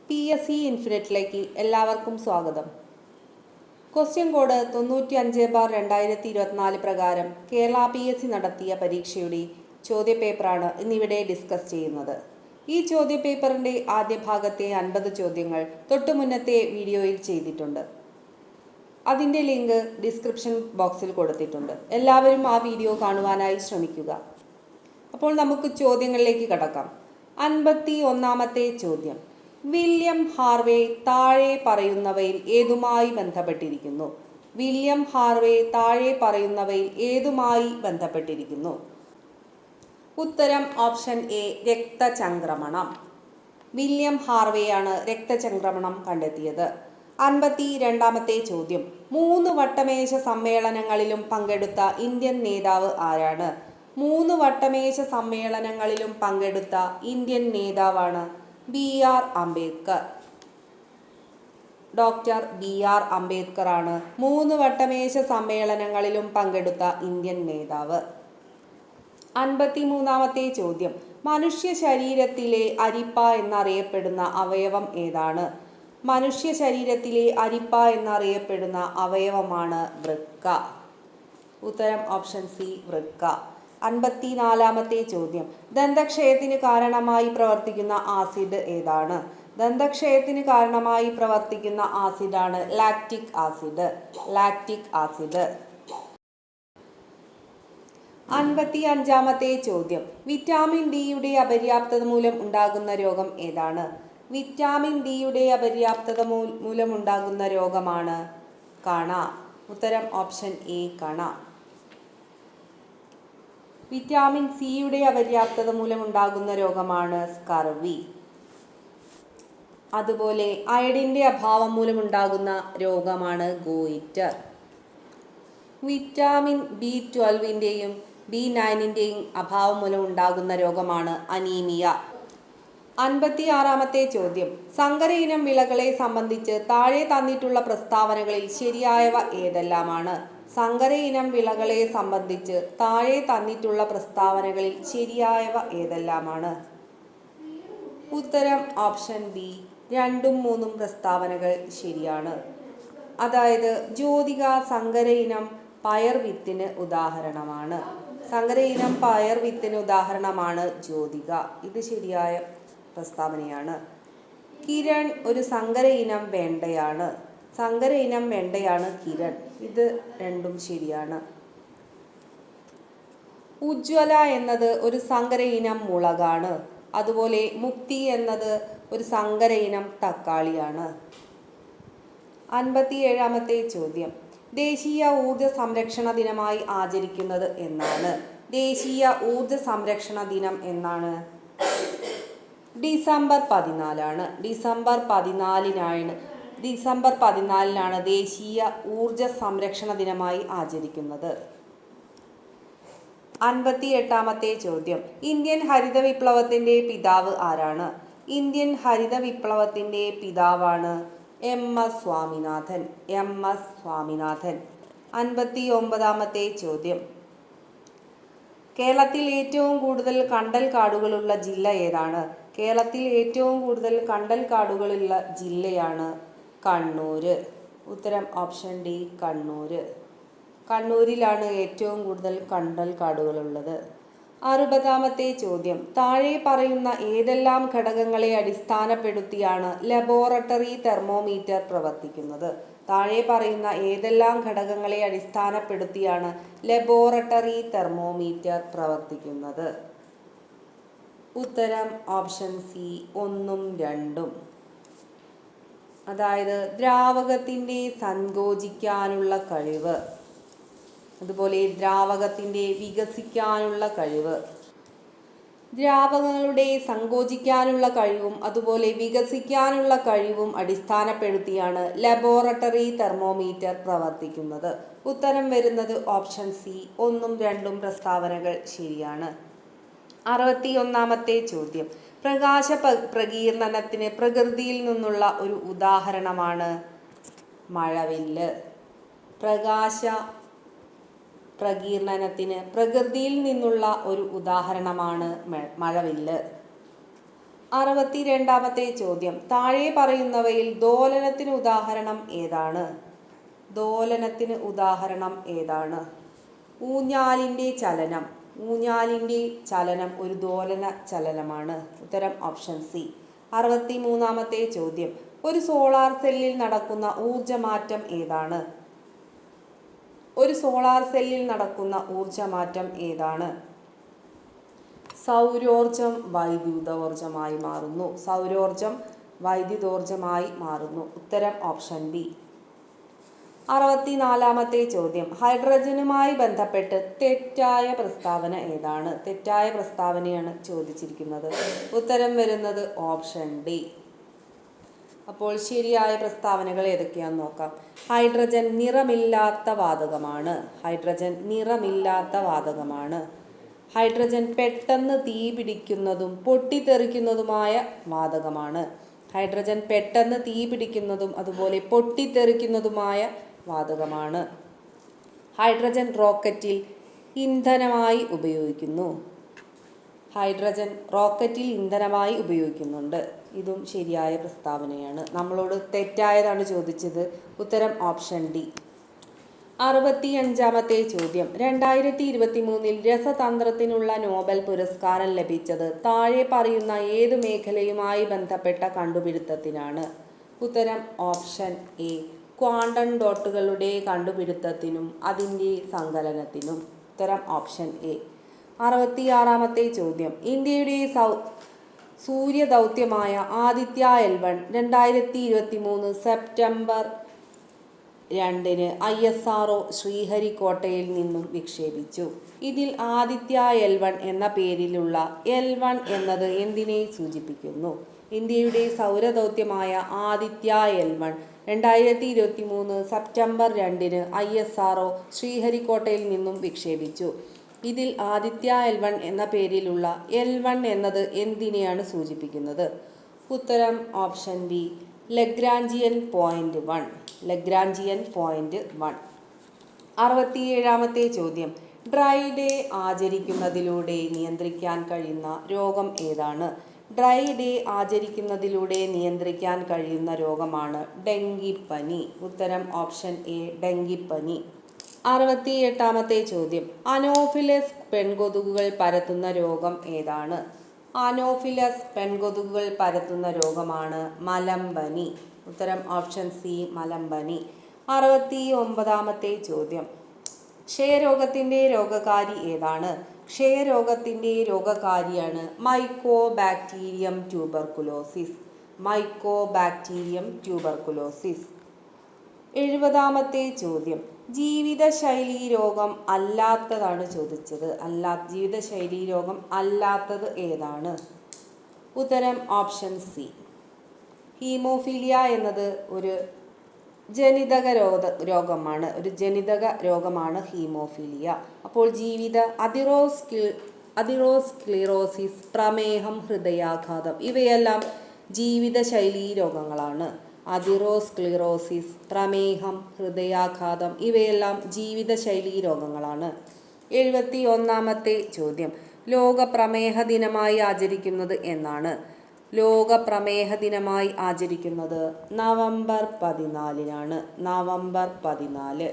PSC ഇൻഫിനിറ്റിലേക്ക് എല്ലാവർക്കും സ്വാഗതം. Question code 95/2024 പ്രകാരം കേരള PSC നടത്തിയ പരീക്ഷയുടെ ചോദ്യപേപ്പറാണ് ഇന്നിവിടെ ഡിസ്കസ് ചെയ്യുന്നത്. ഈ ചോദ്യപേപ്പറിൻ്റെ ആദ്യ ഭാഗത്തെ 50 ചോദ്യങ്ങൾ തൊട്ടു മുന്നത്തെ വീഡിയോയിൽ ചെയ്തിട്ടുണ്ട്. അതിൻ്റെ ലിങ്ക് ഡിസ്ക്രിപ്ഷൻ ബോക്സിൽ കൊടുത്തിട്ടുണ്ട്. എല്ലാവരും ആ വീഡിയോ കാണുവാനായി ശ്രമിക്കുക. അപ്പോൾ നമുക്ക് ചോദ്യങ്ങളിലേക്ക് കടക്കാം. 51ാമത്തെ ചോദ്യം. വില്യം ഹാർവേ താഴെ പറയുന്നവയിൽ ഏതുമായി ബന്ധപ്പെട്ടിരിക്കുന്നു? വില്യം ഹാർവേ താഴെ പറയുന്നവയിൽ ഏതുമായി ബന്ധപ്പെട്ടിരിക്കുന്നു? ഉത്തരം ഓപ്ഷൻ എ, രക്തചംക്രമണം. വില്യം ഹാർവേയാണ് രക്തചംക്രമണം കണ്ടെത്തിയത്. 52ാമത്തെ ചോദ്യം. 3 വട്ടമേശ സമ്മേളനങ്ങളിലും പങ്കെടുത്ത ഇന്ത്യൻ നേതാവ് ആരാണ്? 3 വട്ടമേശ സമ്മേളനങ്ങളിലും പങ്കെടുത്ത ഇന്ത്യൻ നേതാവാണ് BR Ambedkar. Doctor BR Ambedkar ആണ് 3 വട്ടമേശ സമ്മേളനങ്ങളിലും പങ്കെടുത്ത ഇന്ത്യൻ നേതാവ്. 53ാമത്തെ ചോദ്യം. മനുഷ്യ ശരീരത്തിലെ അരിപ്പ എന്നറിയപ്പെടുന്ന അവയവം ഏതാണ്? മനുഷ്യ ശരീരത്തിലെ അരിപ്പ എന്നറിയപ്പെടുന്ന അവയവമാണ് വൃക്ക. ഉത്തരം ഓപ്ഷൻ സി, വൃക്ക. 54ാമത്തെ ചോദ്യം. ദന്തക്ഷയത്തിന് കാരണമായി പ്രവർത്തിക്കുന്ന ആസിഡ് ഏതാണ്? ദന്തക്ഷയത്തിന് കാരണമായി പ്രവർത്തിക്കുന്ന ആസിഡാണ് ലാക്റ്റിക് ആസിഡ്. Lactic acid. 55ാമത്തെ ചോദ്യം. വിറ്റാമിൻ ഡിയുടെ അപര്യാപ്തത മൂലം ഉണ്ടാകുന്ന രോഗം ഏതാണ്? വിറ്റാമിൻ ഡിയുടെ അപര്യാപ്തത മൂലം ഉണ്ടാകുന്ന രോഗമാണ് കണ. ഉത്തരം ഓപ്ഷൻ എ, കണ. വിറ്റാമിൻ സിയുടെ അപര്യാപ്തത മൂലം ഉണ്ടാകുന്ന രോഗമാണ് സ്കർവി. അതുപോലെ അയഡിൻ്റെ അഭാവം മൂലം ഉണ്ടാകുന്ന രോഗമാണ് ഗോയിറ്റർ. വിറ്റാമിൻ B12ൻ്റെയും B9ൻ്റെയും അഭാവം മൂലം ഉണ്ടാകുന്ന രോഗമാണ് അനീമിയ. 56ാമത്തെ ചോദ്യം. സങ്കര ഇനം വിളകളെ സംബന്ധിച്ച് താഴെ തന്നിട്ടുള്ള പ്രസ്താവനകളിൽ ശരിയായവ ഏതെല്ലാമാണ്? സങ്കര ഇനം വിളകളെ സംബന്ധിച്ച് താഴെ തന്നിട്ടുള്ള പ്രസ്താവനകളിൽ ശരിയായവ ഏതെല്ലാമാണ്? ഉത്തരം ഓപ്ഷൻ ബി, 2ഉം 3ഉം പ്രസ്താവനകൾ ശരിയാണ്. അതായത് ജ്യോതിക സങ്കര ഇനം പയർ വിത്തിന് ഉദാഹരണമാണ്. സങ്കര ഇനം പയർ വിത്തിന് ഉദാഹരണമാണ് ജ്യോതിക. ഇത് ശരിയായ പ്രസ്താവനയാണ്. കിരൺ ഒരു സങ്കര ഇനം വെണ്ടയാണ്. സങ്കര ഇനം വെണ്ടയാണ് കിരൺ. ഇത് 2ഉം ശരിയാണ്. ഉജ്ജ്വല എന്നത് ഒരു സങ്കര ഇനം മുളകാണ്. അതുപോലെ മുക്തി എന്നത് ഒരു സങ്കര ഇനം തക്കാളിയാണ്. 57ാമത്തെ ചോദ്യം. ദേശീയ ഊർജ സംരക്ഷണ ദിനമായി ആചരിക്കുന്നത് എന്നാണ്? ദേശീയ ഊർജ സംരക്ഷണ ദിനം എന്നാണ്? ഡിസംബർ 14ആണ്. ഡിസംബർ 14നാണ് ദേശീയ ഊർജ സംരക്ഷണ ദിനമായി ആചരിക്കുന്നത്. 58ാമത്തെ ചോദ്യം. ഇന്ത്യൻ ഹരിത വിപ്ലവത്തിൻ്റെ പിതാവ് ആരാണ്? ഇന്ത്യൻ ഹരിത വിപ്ലവത്തിൻ്റെ പിതാവാണ് MS സ്വാമിനാഥൻ. MS സ്വാമിനാഥൻ. 59ാമത്തെ ചോദ്യം. കേരളത്തിൽ ഏറ്റവും കൂടുതൽ കണ്ടൽ കാടുകളുള്ള ജില്ല ഏതാണ്? കേരളത്തിൽ ഏറ്റവും കൂടുതൽ കണ്ടൽ കാടുകളുള്ള ജില്ലയാണ് കണ്ണൂർ. ഉത്തരം ഓപ്ഷൻ ഡി, കണ്ണൂർ. കണ്ണൂരിലാണ് ഏറ്റവും കൂടുതൽ കണ്ടൽ കാടുകളുള്ളത്. 60ാമത്തെ ചോദ്യം. താഴെ പറയുന്ന ഏതെല്ലാം ഘടകങ്ങളെ അടിസ്ഥാനപ്പെടുത്തിയാണ് ലബോറട്ടറി തെർമോമീറ്റർ പ്രവർത്തിക്കുന്നത്? താഴെ പറയുന്ന ഏതെല്ലാം ഘടകങ്ങളെ അടിസ്ഥാനപ്പെടുത്തിയാണ് ലബോറട്ടറി തെർമോമീറ്റർ പ്രവർത്തിക്കുന്നത്? ഉത്തരം ഓപ്ഷൻ സി, 1ഉം 2ഉം. അതായത് ദ്രാവകത്തിൻ്റെ സങ്കോചിക്കാനുള്ള കഴിവ്, അതുപോലെ ദ്രാവകത്തിൻ്റെ വികസിക്കാനുള്ള കഴിവ്. ദ്രാവകങ്ങളുടെ സങ്കോചിക്കാനുള്ള കഴിവും അതുപോലെ വികസിക്കാനുള്ള കഴിവും അടിസ്ഥാനപ്പെടുത്തിയാണ് ലബോറട്ടറി തെർമോമീറ്റർ പ്രവർത്തിക്കുന്നത്. ഉത്തരം വരുന്നത് ഓപ്ഷൻ സി, 1ഉം 2ഉം പ്രസ്താവനകൾ ശരിയാണ്. 61ാമത്തെ ചോദ്യം. പ്രകാശ പ്രകീർണനത്തിന് പ്രകൃതിയിൽ നിന്നുള്ള ഒരു ഉദാഹരണമാണ് മഴവില്ല്. പ്രകാശ പ്രകീർണനത്തിന് പ്രകൃതിയിൽ നിന്നുള്ള ഒരു ഉദാഹരണമാണ് മഴവില്ല്. 62-ാമത്തെ ചോദ്യം, താഴെ പറയുന്നവയിൽ ദോലനത്തിന് ഉദാഹരണം ഏതാണ്? ദോലനത്തിന് ഉദാഹരണം ഏതാണ്? ഊഞ്ഞാലിൻ്റെ ചലനം. ഊഞ്ഞാലിൻ്റെ ചലനം ഒരു ദോലന ചലനമാണ്. ഉത്തരം ഓപ്ഷൻ സി. 63-ാമത്തെ ചോദ്യം, ഒരു സോളാർ സെല്ലിൽ നടക്കുന്ന ഊർജ്ജമാറ്റം ഏതാണ്? ഒരു സോളാർ സെല്ലിൽ നടക്കുന്ന ഊർജ്ജമാറ്റം ഏതാണ്? സൗരോർജം വൈദ്യുതോർജ്ജമായി മാറുന്നു. സൗരോർജം വൈദ്യുതോർജ്ജമായി മാറുന്നു. ഉത്തരം ഓപ്ഷൻ ബി. 64-ാമത്തെ ചോദ്യം, ഹൈഡ്രജനുമായി ബന്ധപ്പെട്ട് തെറ്റായ പ്രസ്താവന ഏതാണ്? തെറ്റായ പ്രസ്താവനയാണ് ചോദിച്ചിരിക്കുന്നത്. ഉത്തരം വരുന്നത് ഓപ്ഷൻ ഡി. അപ്പോൾ ശരിയായ പ്രസ്താവനകൾ ഏതൊക്കെയാണെന്ന് നോക്കാം. ഹൈഡ്രജൻ നിറമില്ലാത്ത വാതകമാണ്. ഹൈഡ്രജൻ നിറമില്ലാത്ത വാതകമാണ്. ഹൈഡ്രജൻ പെട്ടെന്ന് തീ പിടിക്കുന്നതും പൊട്ടിത്തെറിക്കുന്നതുമായ വാതകമാണ്. ഹൈഡ്രജൻ പെട്ടെന്ന് തീ പിടിക്കുന്നതും അതുപോലെ പൊട്ടിത്തെറിക്കുന്നതുമായ വാതകമാണ്. ഹൈഡ്രജൻ റോക്കറ്റിൽ ഇന്ധനമായി ഉപയോഗിക്കുന്നു. ഹൈഡ്രജൻ റോക്കറ്റിൽ ഇന്ധനമായി ഉപയോഗിക്കുന്നുണ്ട്. ഇതും ശരിയായ പ്രസ്താവനയാണ്. നമ്മളോട് തെറ്റായതാണ് ചോദിച്ചത്. ഉത്തരം ഓപ്ഷൻ ഡി. 65-ാമത്തെ ചോദ്യം, 2023 രസതന്ത്രത്തിനുള്ള നോബൽ പുരസ്കാരം ലഭിച്ചത് താഴെ പറയുന്ന ഏത് മേഖലയുമായി ബന്ധപ്പെട്ട കണ്ടുപിടുത്തത്തിനാണ്? ഉത്തരം ഓപ്ഷൻ എ. ക്വാണ്ടം ഡോട്ടുകളുടെ കണ്ടുപിടുത്തത്തിനും അതിൻ്റെ സങ്കലനത്തിനും. ഉത്തരം ഓപ്ഷൻ എ. 66-ാമത്തെ ചോദ്യം, ഇന്ത്യയുടെ സൂര്യദൗത്യമായ ആദിത്യ L1 2023 സെപ്റ്റംബർ 2-ന് ISRO ശ്രീഹരിക്കോട്ടയിൽ നിന്നും വിക്ഷേപിച്ചു. ഇതിൽ ആദിത്യ L1 എന്ന പേരിലുള്ള L1 എന്നത് എന്തിനെ സൂചിപ്പിക്കുന്നു? ഇന്ത്യയുടെ സൗരദൗത്യമായ ആദിത്യ L1 2023 സെപ്റ്റംബർ 2-ന് ISRO ശ്രീഹരിക്കോട്ടയിൽ നിന്നും വിക്ഷേപിച്ചു. ഇതിൽ ആദിത്യ L1 എന്ന പേരിലുള്ള L1 എന്നത് എന്തിനെയാണ് സൂചിപ്പിക്കുന്നത്? ഉത്തരം option B. Lagrangian point 1. Lagrangian point 1. 67-ാമത്തെ ചോദ്യം, ഡ്രൈ ഡേ ആചരിക്കുന്നതിലൂടെ നിയന്ത്രിക്കാൻ കഴിയുന്ന രോഗം ഏതാണ്? ഡ്രൈ ഡേ ആചരിക്കുന്നതിലൂടെ നിയന്ത്രിക്കാൻ കഴിയുന്ന രോഗമാണ് ഡെങ്കിപ്പനി. ഉത്തരം ഓപ്ഷൻ എ. ഡെങ്കിപ്പനി. 68-ാമത്തെ ചോദ്യം, അനോഫിലസ് പെൺകൊതുകുകൾ പരത്തുന്ന രോഗം ഏതാണ്? അനോഫിലസ് പെൺകൊതുകുകൾ പരത്തുന്ന രോഗമാണ് മലമ്പനി. ഉത്തരം ഓപ്ഷൻ സി. മലമ്പനി. 69-ാമത്തെ ചോദ്യം, ക്ഷയരോഗത്തിൻ്റെ രോഗകാരി ഏതാണ്? ക്ഷയരോഗത്തിൻ്റെ രോഗകാരിയാണ് മൈക്കോബാക്ടീരിയം ട്യൂബർകുലോസിസ്. Mycobacterium tuberculosis. 70-ാമത്തെ ചോദ്യം, ജീവിതശൈലീ രോഗം അല്ലാത്തതാണ് ചോദിച്ചത്. ജീവിതശൈലീ രോഗം അല്ലാത്തത് ഏതാണ്? ഉത്തരം ഓപ്ഷൻ സി. ഹീമോഫീലിയ എന്നത് ഒരു ജനിതക രോഗമാണ്. ഒരു ജനിതക രോഗമാണ് ഹീമോഫീലിയ. അപ്പോൾ അതിറോസ്ക്ലിറോസിസ്, പ്രമേഹം, ഹൃദയാഘാതം ഇവയെല്ലാം ജീവിതശൈലീ രോഗങ്ങളാണ്. അതിറോസ്ക്ലിറോസിസ്, പ്രമേഹം, ഹൃദയാഘാതം ഇവയെല്ലാം ജീവിതശൈലീ രോഗങ്ങളാണ്. 71-ാമത്തെ ചോദ്യം, ലോക പ്രമേഹ ദിനമായി ആചരിക്കുന്നത് എന്നാണ്? ലോക പ്രമേഹ ദിനമായി ആചരിക്കുന്നത് നവംബർ 14-നാണ്. നവംബർ 14.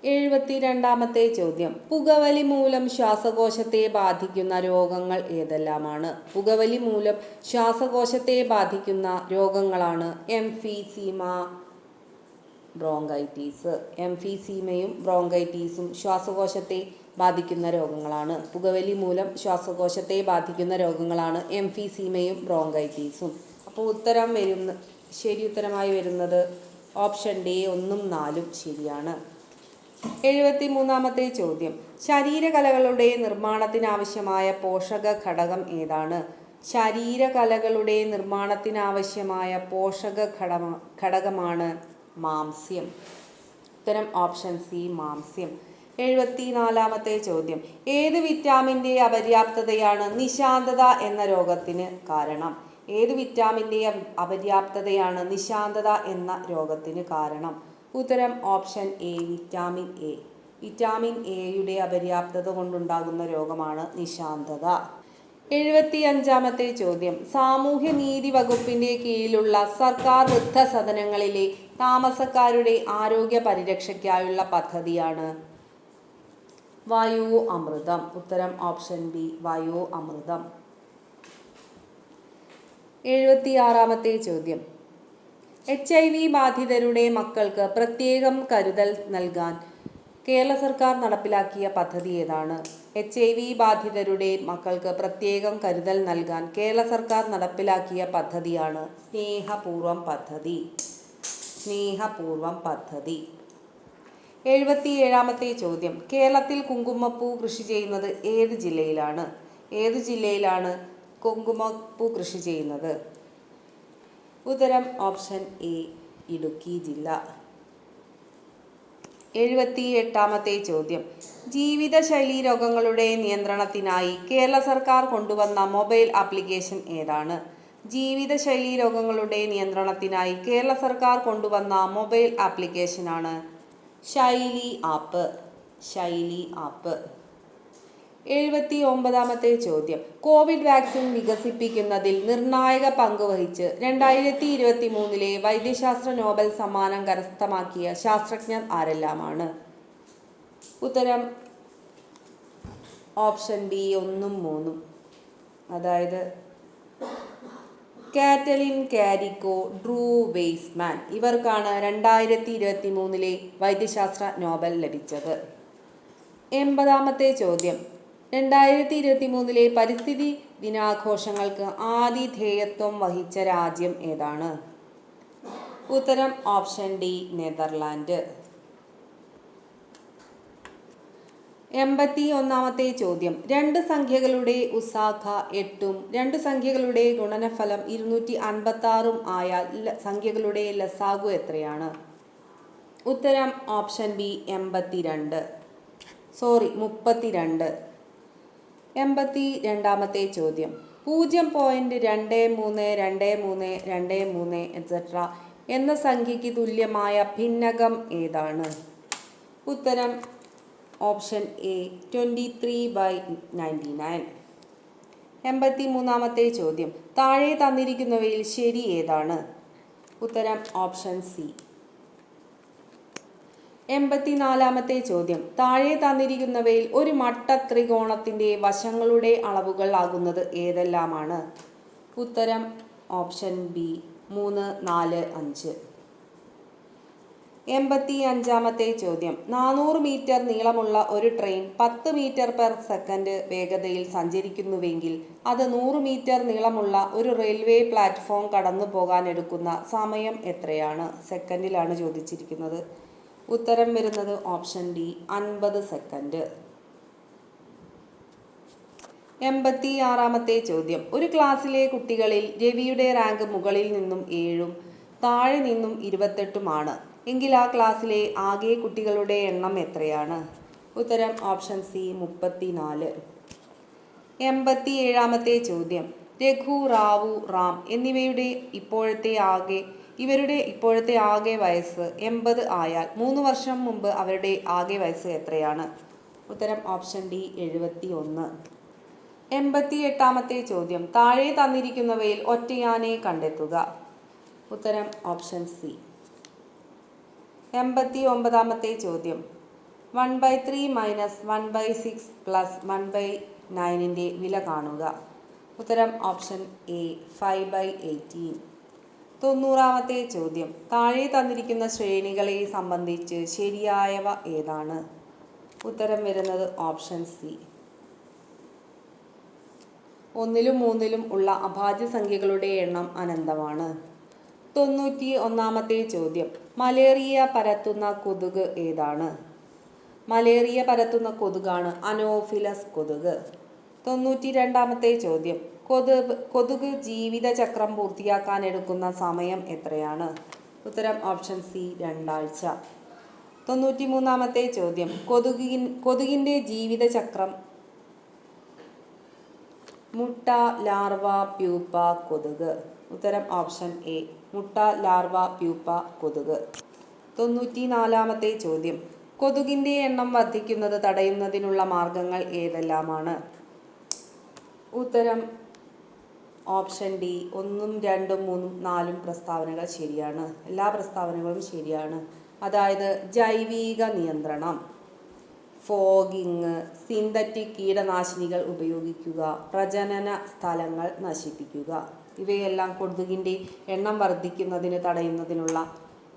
72-ാമത്തെ ചോദ്യം, പുകവലി മൂലം ശ്വാസകോശത്തെ ബാധിക്കുന്ന രോഗങ്ങൾ ഏതെല്ലാമാണ്? പുകവലി മൂലം ശ്വാസകോശത്തെ ബാധിക്കുന്ന രോഗങ്ങളാണ് എംഫീസീമ, ബ്രോങ്കൈറ്റിസ്. എംഫീസീമയും ബ്രോങ്കൈറ്റീസും ശ്വാസകോശത്തെ ബാധിക്കുന്ന രോഗങ്ങളാണ്. പുകവലി മൂലം ശ്വാസകോശത്തെ ബാധിക്കുന്ന രോഗങ്ങളാണ് എംഫീസീമയും ബ്രോങ്കൈറ്റീസും. അപ്പോൾ ശരി ഉത്തരമായി വരുന്നത് ഓപ്ഷൻ ഡി 1ഉം 4ഉം ശരിയാണ്. 73-ാമത്തെ ചോദ്യം, ശരീരകലകളുടെ നിർമ്മാണത്തിനാവശ്യമായ പോഷക ഘടകം ഏതാണ്? ശരീരകലകളുടെ നിർമ്മാണത്തിനാവശ്യമായ പോഷക ഘടകമാണ് മാംസ്യം. ഉത്തരം ഓപ്ഷൻ സി. മാംസ്യം. 74-ാമത്തെ ചോദ്യം, ഏത് വിറ്റാമിൻ്റെ അപര്യാപ്തതയാണ് നിശാന്തത എന്ന രോഗത്തിന് കാരണം? ഏത് വിറ്റാമിൻ്റെ അപര്യാപ്തതയാണ് നിശാന്തത എന്ന രോഗത്തിന് കാരണം? ഉത്തരം option A. Vitamin A. Vitamin എയുടെ അപര്യാപ്തത കൊണ്ടുണ്ടാകുന്ന രോഗമാണ് നിശാന്തത. 75-ാമത്തെ ചോദ്യം. സാമൂഹ്യനീതി വകുപ്പിന്റെ കീഴിലുള്ള സർക്കാർ വൃദ്ധസദനങ്ങളിലെ താമസക്കാരുടെ ആരോഗ്യ പരിരക്ഷയ്ക്കായുള്ള പദ്ധതിയാണ് വയോ അമൃതം. ഉത്തരം ഓപ്ഷൻ ബി, വയോ അമൃതം. 76-ാമത്തെ ചോദ്യം. HIV ബാധിതരുടെ മക്കൾക്ക് പ്രത്യേകം കരുതൽ നൽകാൻ കേരള സർക്കാർ നടപ്പിലാക്കിയ പദ്ധതി ഏതാണ്? HIV ബാധിതരുടെ മക്കൾക്ക് പ്രത്യേകം കരുതൽ നൽകാൻ കേരള സർക്കാർ നടപ്പിലാക്കിയ പദ്ധതിയാണ് സ്നേഹപൂർവം പദ്ധതി. സ്നേഹപൂർവം പദ്ധതി. 77-ാമത്തെ ചോദ്യം. കേരളത്തിൽ കുങ്കുമപ്പൂ കൃഷി ചെയ്യുന്നത് ഏത് ജില്ലയിലാണ്? ഏത് ജില്ലയിലാണ് കുങ്കുമപ്പൂ കൃഷി ചെയ്യുന്നത്? ഉത്തരം ഓപ്ഷൻ എ, ഇടുക്കി ജില്ല. 78-ാമത്തെ ചോദ്യം. ജീവിതശൈലീ രോഗങ്ങളുടെ നിയന്ത്രണത്തിനായി കേരള സർക്കാർ കൊണ്ടുവന്ന മൊബൈൽ ആപ്ലിക്കേഷൻ ഏതാണ്? ജീവിതശൈലീ രോഗങ്ങളുടെ നിയന്ത്രണത്തിനായി കേരള സർക്കാർ കൊണ്ടുവന്ന മൊബൈൽ ആപ്ലിക്കേഷനാണ് ശൈലി ആപ്പ്. ശൈലി ആപ്പ്. 79-ാമത്തെ ചോദ്യം. കോവിഡ് വാക്സിൻ വികസിപ്പിക്കുന്നതിൽ നിർണായക പങ്ക് വഹിച്ച് 2023 വൈദ്യശാസ്ത്ര നോബൽ സമ്മാനം കരസ്ഥമാക്കിയ ശാസ്ത്രജ്ഞർ ആരെല്ലാമാണ്? ഉത്തരം ഓപ്ഷൻ ബി, 1ഉം 3ഉം. അതായത് കാറ്റലിൻ കാരിക്കോ, ഡ്രൂ വെയ്സ്മാൻ. ഇവർക്കാണ് 2023 വൈദ്യശാസ്ത്ര നോബൽ ലഭിച്ചത്. 80-ാമത്തെ ചോദ്യം. 2023 പരിസ്ഥിതി ദിനാഘോഷങ്ങൾക്ക് ആതിഥേയത്വം വഹിച്ച രാജ്യം ഏതാണ്? ഉത്തരം ഓപ്ഷൻ ഡി, നെതർലാൻഡ്. 81-ാമത്തെ ചോദ്യം. രണ്ട് സംഖ്യകളുടെ ഉസാഖ 8ഉം രണ്ട് സംഖ്യകളുടെ ഗുണനഫലം 256ഉം ആയാൽ സംഖ്യകളുടെ ലസാഗു എത്രയാണ്? ഉത്തരം ഓപ്ഷൻ ബി, 32. 82-ാമത്തെ ചോദ്യം. 0.232323 എക്സെട്ര എന്ന സംഖ്യയ്ക്ക് തുല്യമായ ഭിന്നകം ഏതാണ്? ഉത്തരം ഓപ്ഷൻ എ, 23/99. 83-ാമത്തെ ചോദ്യം. താഴെ തന്നിരിക്കുന്നവയിൽ ശരി ഏതാണ്? ഉത്തരം ഓപ്ഷൻ സി. 84-ാമത്തെ ചോദ്യം. താഴെ തന്നിരിക്കുന്നവയിൽ ഒരു മട്ട ത്രികോണത്തിന്റെ വശങ്ങളുടെ അളവുകൾ ആകുന്നത് ഏതെല്ലാമാണ്? ഉത്തരം ഓപ്ഷൻ ബി, 3, 4, 5. 85-ാമത്തെ ചോദ്യം. 400 മീറ്റർ നീളമുള്ള ഒരു ട്രെയിൻ 10 മീറ്റർ/സെക്കൻഡ് വേഗതയിൽ സഞ്ചരിക്കുന്നുവെങ്കിൽ അത് 100 മീറ്റർ നീളമുള്ള ഒരു റെയിൽവേ പ്ലാറ്റ്ഫോം കടന്നു പോകാൻ എടുക്കുന്ന സമയം എത്രയാണ്? സെക്കൻഡിലാണ് ചോദിച്ചിരിക്കുന്നത്. ഉത്തരം വരുന്നത് ഓപ്ഷൻ ഡി, 50 സെക്കൻഡ്. 86-ാമത്തെ ചോദ്യം. ഒരു ക്ലാസ്സിലെ കുട്ടികളിൽ രവിയുടെ റാങ്ക് മുകളിൽ നിന്നും 7ഉം താഴെ നിന്നും 28ഉമാണ് എങ്കിൽ ആ ക്ലാസ്സിലെ ആകെ കുട്ടികളുടെ എണ്ണം എത്രയാണ്? ഉത്തരം ഓപ്ഷൻ സി, 34. 87-ാമത്തെ ചോദ്യം. രഘു, റാവു, റാം എന്നിവരുടെ ഇപ്പോഴത്തെ ആകെ വയസ്സ് 80 ആയാൽ 3 വർഷം മുമ്പ് അവരുടെ ആകെ വയസ്സ് എത്രയാണ്? ഉത്തരം ഓപ്ഷൻ ഡി, 71. 88-ാമത്തെ ചോദ്യം. താഴെ തന്നിരിക്കുന്നവയിൽ ഒറ്റയാനെ കണ്ടെത്തുക. ഉത്തരം ഓപ്ഷൻ സി. 89-ാമത്തെ ചോദ്യം. 1/3 - 1/6 + 1/9 വില കാണുക. ഉത്തരം ഓപ്ഷൻ എ, 5/18. 90-ാമത്തെ ചോദ്യം. താഴെ തന്നിരിക്കുന്ന ശ്രേണികളെ സംബന്ധിച്ച് ശരിയായവ ഏതാണ്? ഉത്തരം വരുന്നത് ഓപ്ഷൻ സി. 1ലും 3ലും ഉള്ള അഭാജ്യ സംഖ്യകളുടെ എണ്ണം അനന്തമാണ്. 91-ാമത്തെ ചോദ്യം. മലേറിയ പരത്തുന്ന കൊതുക് ഏതാണ്? മലേറിയ പരത്തുന്ന കൊതുകാണ് അനോഫിലസ് കൊതുക്. 92-ാമത്തെ ചോദ്യം. കൊതുക് ജീവിതചക്രം പൂർത്തിയാക്കാൻ എടുക്കുന്ന സമയം എത്രയാണ്? ഉത്തരം ഓപ്ഷൻ സി, 2 ആഴ്ച. 93-ാമത്തെ ചോദ്യം. കൊതുകിൻ്റെ ജീവിതചക്രം. മുട്ട, ലാർവ, പ്യൂപ്പ, കൊതുക്. ഉത്തരം ഓപ്ഷൻ എ, മുട്ട, ലാർവ, പ്യൂപ്പ, കൊതുക്. 94-ാമത്തെ ചോദ്യം. കൊതുകിൻ്റെ എണ്ണം വർദ്ധിക്കുന്നത് തടയുന്നതിനുള്ള മാർഗങ്ങൾ ഏതെല്ലാമാണ്? ഉത്തരം ഓപ്ഷൻ ഡി 1, 2, 3, 4 പ്രസ്താവനകൾ ശരിയാണ്. എല്ലാ പ്രസ്താവനകളും ശരിയാണ്. അതായത് ജൈവിക നിയന്ത്രണം, ഫോഗിങ്, സിന്തറ്റിക് കീടനാശിനികൾ ഉപയോഗിക്കുക, പ്രജനന സ്ഥലങ്ങൾ നശിപ്പിക്കുക, ഇവയെല്ലാം കൊതുകിൻ്റെ എണ്ണം വർദ്ധിക്കുന്നതിന് തടയുന്നതിനുള്ള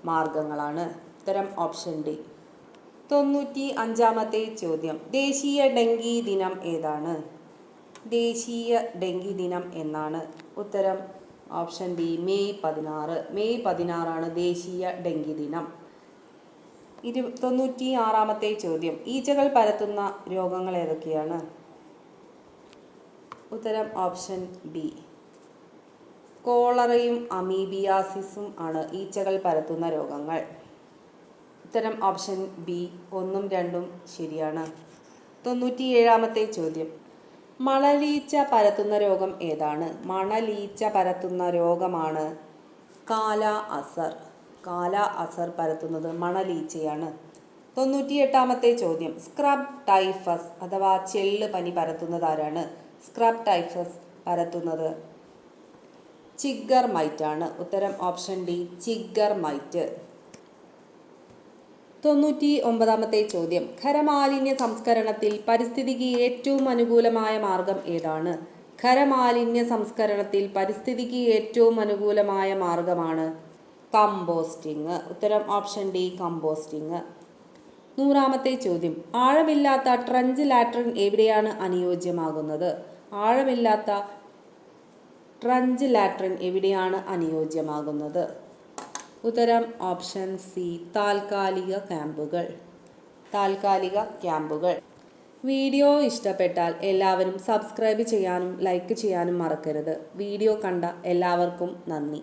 മാർഗങ്ങളാണ്. ഉത്തരം ഓപ്ഷൻ ഡി. 95-ാമത്തെ ചോദ്യം. ദേശീയ ഡെങ്കി ദിനം ഏതാണ്? ദേശീയ ഡെങ്കി ദിനം എന്നാണ്. ഉത്തരം ഓപ്ഷൻ ഡി മെയ് 16. മെയ് 16 ദേശീയ ഡെങ്കി ദിനം. 96-ാമത്തെ ചോദ്യം. ഈച്ചകൾ പരത്തുന്ന രോഗങ്ങൾ ഏതൊക്കെയാണ്? ഉത്തരം ഓപ്ഷൻ ബി കോളറയും അമീബിയാസിസും ആണ് ഈച്ചകൾ പരത്തുന്ന രോഗങ്ങൾ. ഉത്തരം ഓപ്ഷൻ ബി 1, 2 ശരിയാണ്. 97-ാമത്തെ ചോദ്യം. മണലീച്ച പരത്തുന്ന രോഗം ഏതാണ്? മണലീച്ച പരത്തുന്ന രോഗമാണ് കാല അസർ. കാല അസർ പരത്തുന്നത് മണലീച്ചയാണ്. 98-ാമത്തെ ചോദ്യം. സ്ക്രബ് ടൈഫസ് അഥവാ ചെള്ള് പനി പരത്തുന്നത് ആരാണ്? സ്ക്രബ് ടൈഫസ് പരത്തുന്നത് ചിഗർ മൈറ്റാണ്. ഉത്തരം ഓപ്ഷൻ ഡി ചിഗർ മൈറ്റ്. 99-ാമത്തെ ചോദ്യം. ഖരമാലിന്യ സംസ്കരണത്തിൽ പരിസ്ഥിതിക്ക് ഏറ്റവും അനുകൂലമായ മാർഗം ഏതാണ്? ഖരമാലിന്യ സംസ്കരണത്തിൽ പരിസ്ഥിതിക്ക് ഏറ്റവും അനുകൂലമായ മാർഗമാണ് കമ്പോസ്റ്റിംഗ്. ഉത്തരം ഓപ്ഷൻ ഡി കമ്പോസ്റ്റിംഗ്. 100-ാമത്തെ ചോദ്യം. ആഴമില്ലാത്ത ട്രഞ്ച് ലാട്രിൻ എവിടെയാണ് അനുയോജ്യമാകുന്നത്? ആഴമില്ലാത്ത ട്രഞ്ച് ലാട്രിൻ എവിടെയാണ് അനുയോജ്യമാകുന്നത്? ഉത്തരം ഓപ്ഷൻ സി താൽക്കാലിക ക്യാമ്പുകൾ. താൽക്കാലിക ക്യാമ്പുകൾ. വീഡിയോ ഇഷ്ടപ്പെട്ടാൽ എല്ലാവരും സബ്സ്ക്രൈബ് ചെയ്യാനും ലൈക്ക് ചെയ്യാനും മറക്കരുത്. വീഡിയോ കണ്ട എല്ലാവർക്കും നന്ദി.